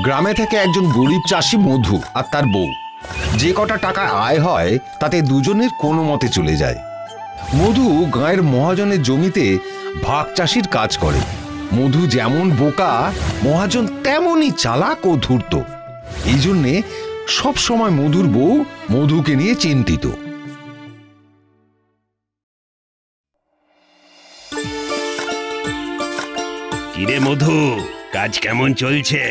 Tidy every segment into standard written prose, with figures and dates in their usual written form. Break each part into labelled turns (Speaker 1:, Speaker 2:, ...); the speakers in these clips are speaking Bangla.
Speaker 1: গ্রামে থেকে একজন গরিব চাষি মধু আর তার বউ। যে কটা টাকা আয় হয় তাতে দুজনের কোনো মতে চলে যায়। মধু গাঁয়ের মহাজনের জমিতে ভাগ চাষির কাজ করে। মধু যেমন বোকা, মহাজন তেমনই চালাক ও ধূর্ত। এই জন্যে সব সময় মধুর বউ মধুকে নিয়ে চিন্তিত।
Speaker 2: কিরে মধু, কাজ কেমন চলছে?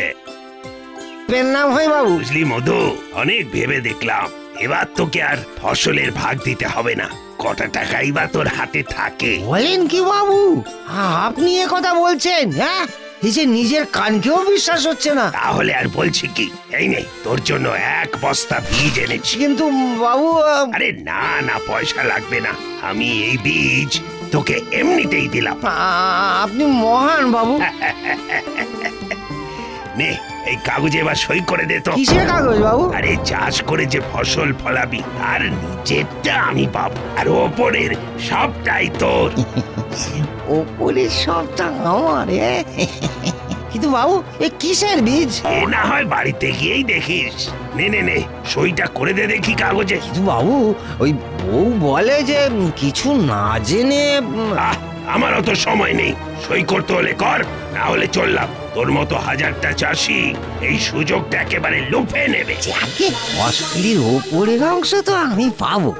Speaker 3: নাম হয় বাবু।
Speaker 2: বুঝলি মধু, অনেক ভেবে দেখলাম এবার তোকে আর ফসলের ভাগ দিতে হবে না। কটা টাকাই বা তোর হাতে থাকে।
Speaker 3: বলেন কি বাবু, আপনি এ কথা বলছেন? হ্যাঁ, এই যে নিজের কানকেও বিশ্বাস হচ্ছে না।
Speaker 2: তাহলে আর বলছি কি, এই নে তোর জন্য 1 বস্তা বীজ এনেছি।
Speaker 3: কিন্তু বাবু,
Speaker 2: আরে না না, পয়সা লাগবে না, আমি এই বীজ তোকে এমনিতেই দিলাম।
Speaker 3: আপনি মহান বাবু।
Speaker 2: নে এই কাগজে এবার সই করে দে তো।
Speaker 3: কিসের কাগজ বাবু?
Speaker 2: আরে চাষ করে যে ফসল ফলাবি আর নিচেরটা আমি পাবো, আর ওপরের সবটাই তোর।
Speaker 3: ওপরের সবটা আমার? কিন্তু বাবু, এ কিসের বীজ?
Speaker 2: এ না হয় বাড়িতে গিয়েই দেখিস। নে নে নে, সইটা করে দে দেখি কাগজে।
Speaker 3: কিন্তু বাবু, ওই বউ বলে যে কিছু না জেনে।
Speaker 2: আমার অত সময় নেই, সই করতে হলে কর, না হলে চললাম। তোর মতো হাজারটা চাষি এই সুযোগটা একেবারে লুফে নেবে।
Speaker 3: যাকে ফসলের ওপরের অংশ তো আমি পাবো,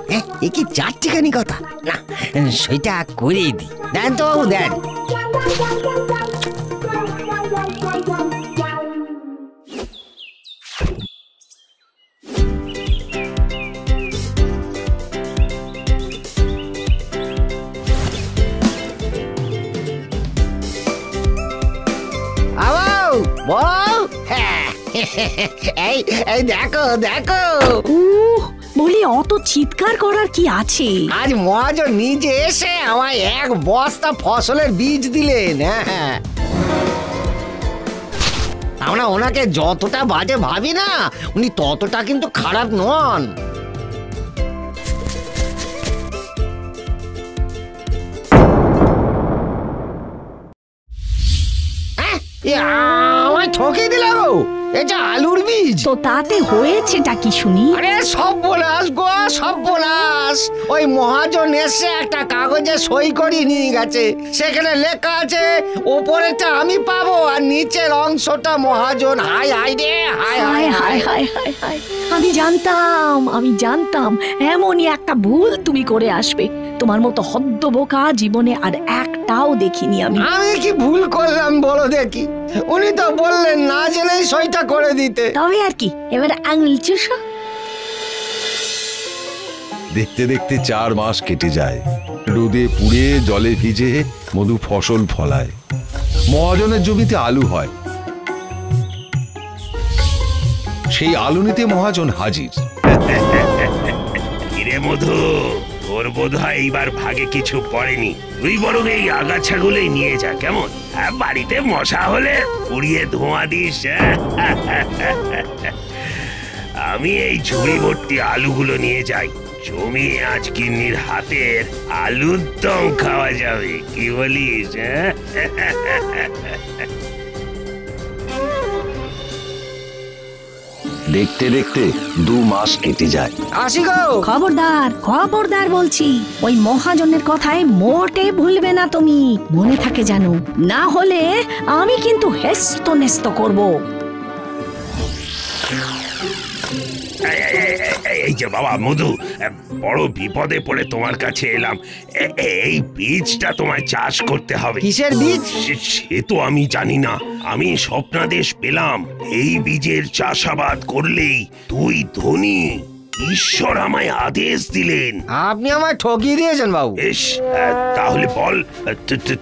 Speaker 3: এ কি চারটিখানি কথা? না, সেটা করে দি। দেন তো বাবু, দেন। এই দেখো দেখো।
Speaker 4: বলি, অত চিৎকার করার কি আছে?
Speaker 3: আজ মহাজন নিজে এসে আমায় 1 বস্তা ফসলের বীজ দিলেন। হ্যাঁ, আমরা ওনাকে যতটা বাজে ভাবি না, উনি ততটা কিন্তু খারাপ নন। আমায় ঠকিয়ে দিল গো, এটা আলুর বীজ।
Speaker 4: তো তাতে হয়েছেটা কি শুনি?
Speaker 3: আরে সর্বনাশ গো, সর্বনাশ। ওই মহাজন এসে একটা কাগজে সই করিয়ে নিয়ে গেছে। সেখানে লেখা আছে ওপরেরটা আমি পাবো আর নিচের অংশটা মহাজন। হাই হাই রে, high high high high
Speaker 4: high high. আমি জানতাম এমনই একটা ভুল তুমি করে আসবে। তোমার মতো হদ্দবোকা জীবনে আর একটাও দেখিনি আমি।
Speaker 3: আমি কি ভুল করলাম বলো দেখি? উনি তো বললেন না জেনেই সইটা করে দিতে।
Speaker 4: তবে আর কি, এবার আঙুল চুষো।
Speaker 1: দেখতে দেখতে 4 মাস কেটে যায়। রোদে পুড়ে জলে ভিজে মধু ফসল ফলায়। মহাজনের জমিতে আলু হয়। সেই আলু নিতে মহাজন হাজির।
Speaker 2: কিরে মধু, তোর বোধ হয় এইবার ভাগে কিছু পড়েনি। তুই বরং এই আগাছাগুলোই নিয়ে যা, কেমন? বাড়িতে মশা হলে পুড়িয়ে ধোঁয়া দিস। আমি এই ঝুড়ি ভর্তি আলুগুলো নিয়ে যাই। জমি আজ কিন্নির হাতের আলুর দম খাওয়া যাবে, কি বলিস?
Speaker 5: দেখতে দেখতে 2 মাস কেটে যায়।
Speaker 3: আসি গো।
Speaker 4: খবরদার খবরদার বলছি, ওই মহাজনের কথায় মোটে ভুলবে না তুমি, মনে থাকে জানো। না হলে আমি কিন্তু হেস্ত নেস্ত করব।
Speaker 2: এই যে বাবা মধু, বড় বিপদে পড়ে তোমার কাছে এলাম। এই বীজটা তোমায় চাষ করতে হবে।
Speaker 3: কিসের বীজ?
Speaker 2: সে তো আমি জানি না। আমি স্বপ্নাদেশ পেলাম, এই বীজের চাষাবাদ করলেই তুই ধনী। ঈশ্বর আমায় আদেশ দিলেন।
Speaker 3: আপনি আমায় ঠকিয়ে দিয়েছেন বাবু।
Speaker 2: বেশ, তাহলে বল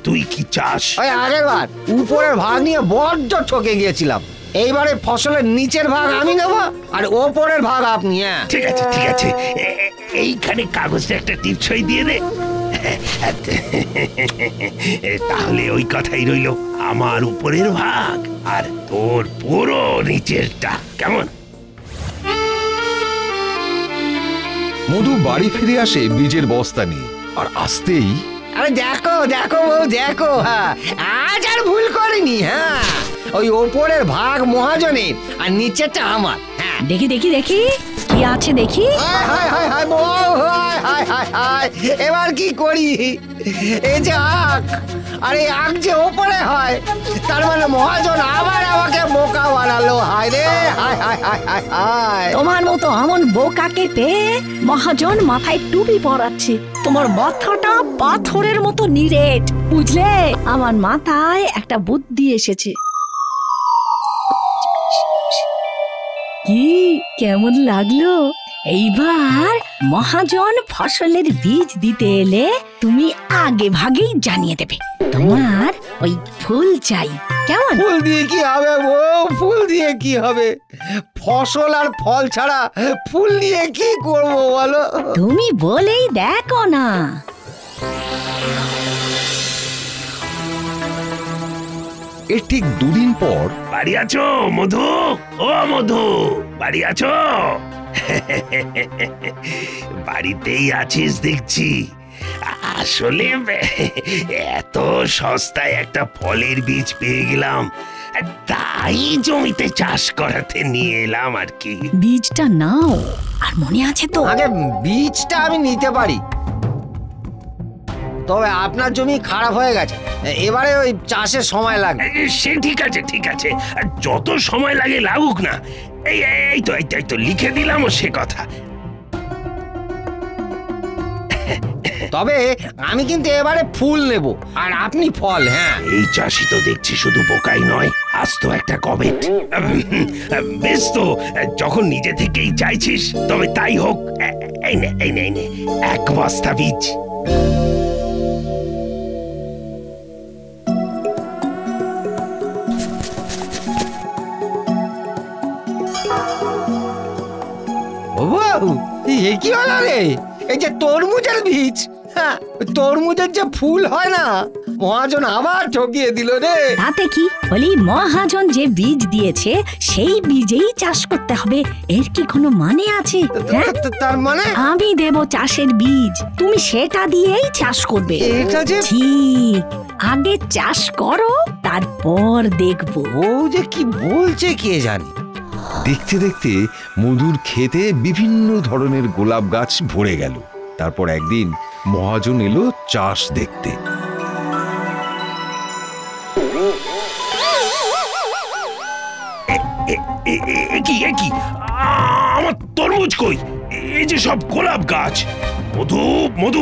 Speaker 2: তুই কি চাস?
Speaker 3: ওই আগের বার উপরের ভাগ নিয়ে বড্ড ঠকে গিয়েছিলাম। এইবারে ফসলের নিচের ভাগ আমি নেব আর ওপরের ভাগ আপনি।
Speaker 2: ঠিক আছে ঠিক আছে, এইখানে কাগজটা একটা টিপসই দিয়ে দে। তাহলে ওই কথাই রইল, আমার উপরের ভাগ আর তোর পুরো নিচেরটা, কেমন?
Speaker 1: মধু বাড়ি ফিরে আসে বীজের বস্তা নিয়ে, আর আসতেই
Speaker 3: আরে দেখো দেখো বউ দেখো, হ্যাঁ আজ আর ভুল করিনি। হ্যাঁ, ওই ওপরের ভাগ মহাজনের আর নিচেটা আমার। হ্যাঁ,
Speaker 4: দেখি দেখি দেখি কি আছে দেখি।
Speaker 3: হায় হায় হায় হায় বউ, হায় হায় হায় হায়, এবার কি করি? এই যে আখ, আর এই আখ যে ওপরে হয়, তার মানে মহাজন আবার আমাকে বোকা বানালো। হায় রে, হায় হায় হায় হায় হায়।
Speaker 4: তোমার মতো এমন বোকাকে পেয়ে মহাজন মাথায় টুপি পরাচ্ছে। তোমার মাথাটা পাথরের মতো নিরেট, বুঝলে? আমার মাথায় একটা বুদ্ধি এসেছে। কি কেমন লাগলো? এইবার মহাজন ফসলের বীজ দিতে এলে তুমি আগে ভাগেই জানিয়ে দেবে তোমার ওই ফুল চাই। কেমন?
Speaker 3: ফুল দিয়ে কি হবে বউ? ফুল দিয়ে কি হবে? ফসল আর ফল ছাড়া ফুল দিয়ে কি করব বলো?
Speaker 4: তুমি বলেই দেখো না।
Speaker 1: এর ঠিক দুদিন পর
Speaker 2: বাড়ি আছো মধু? ও মধু, বাড়ি আছো? বাড়িতেই আছিস দেখছি। আসলে এত সস্তায় একটা ফলের বীজ পেয়ে গেলাম, তাই জমিতে চাষ করাতে নিয়ে এলাম আর কি।
Speaker 4: বীজটা নাও, আর মনে আছে তো?
Speaker 3: আগে বীজটা আমি নিতে পারি, তবে আপনার জমি খারাপ হয়ে গেছে, এবারে ওই চাষের সময় লাগবে।
Speaker 2: সে ঠিক আছে, ঠিক আছে, যত সময় লাগে লাগুক না। এই তো লিখে দিলাম সে কথা।
Speaker 3: তবে আমি কিন্তু এবারে ফুল নেব, আর আপনি ফল। হ্যাঁ,
Speaker 2: এই চাষি তো দেখছি শুধু বোকাই নয়, আজ তো একটা কবেট। বেশ, তো যখন নিজে থেকেই চাইছিস তবে তাই হোক। এই নে 1 বস্তা বীজ।
Speaker 3: এ কি হলো রে? এই যে তরমুজের বীজ, হ্যাঁ, তরমুজের যে ফুল হয় না, মহাজন আবার ঠকিয়ে দিল রে।
Speaker 4: তাতে কি? বলি মহাজন যে বীজ দিয়েছে সেই বীজেই চাষ করতে হবে, এর কি কোনো মানে আছে? হ্যাঁ,
Speaker 3: তার মানে
Speaker 4: আমি দেব চাষের বীজ, তুমি সেটা দিয়েই চাষ করবে।
Speaker 3: এটা যে
Speaker 4: ঠিক, আগে চাষ করো, তারপর দেখবো।
Speaker 3: ও যে কি বলছে কে জানে।
Speaker 1: দেখতে দেখতে মধুর ক্ষেতে বিভিন্ন ধরনের গোলাপ গাছ ভরে গেল। তারপর একদিন মহাজন এলো চাষ দেখতে।
Speaker 2: কি আমার তরমুজ কই? এই যে সব গোলাপ গাছ। মধু মধু,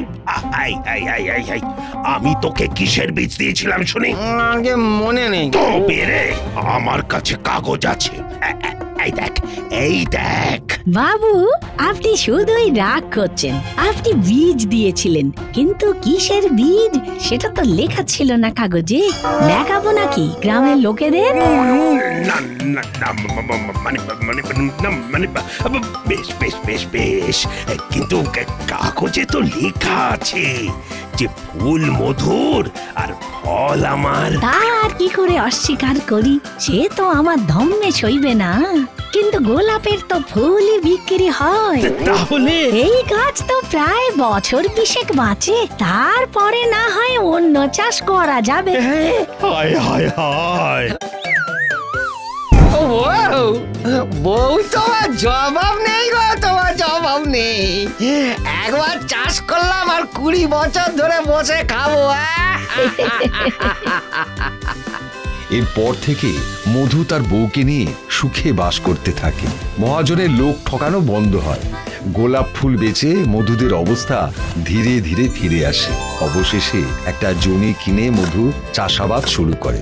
Speaker 2: আমি তোকে কিসের বীজ দিয়েছিলাম শুনি?
Speaker 3: আগে মনে নেই।
Speaker 2: তবে রে, আমার কাছে কাগজ আছে। এই দেখ
Speaker 4: বাবু, আপনি শুধুই রাগ করছেন। আপনি বীজ দিয়েছিলেন, কিন্তু কিসের বীজ সেটা তো লেখা ছিল না কাগজে। দেখাবো নাকি গ্রামের লোকেদের?
Speaker 2: বেশ, কিন্তু কাগজে তো লেখা আছে যে ফুল মধুর আর ফল আমার।
Speaker 4: তার কি করে অস্বীকার করি? সে তো আমার ধম্মে সইবে না। কিন্তু গোলাপের তো ফুলই বিক্রি হয়।
Speaker 2: তাহলে
Speaker 4: এই গাছ তো প্রায় বছর 20 বাঁচে, তারপরে না হয় অন্য চাষ করা যাবে।
Speaker 2: হায়
Speaker 3: ও বউ, তোমার জবাব নেই গো, তোমার জবাব নেই। একবার চাষ করলাম আর 20 বছর ধরে বসে খাবো।
Speaker 1: এরপর থেকে মধু তার বউকে নিয়ে সুখে বাস করতে থাকে। মহাজনের লোক ঠকানো বন্ধ হয়। গোলাপ ফুল বেচে মধুদের অবস্থা ধীরে ধীরে ফিরে আসে। অবশেষে একটা জমি কিনে মধু চাষাবাদ শুরু করে।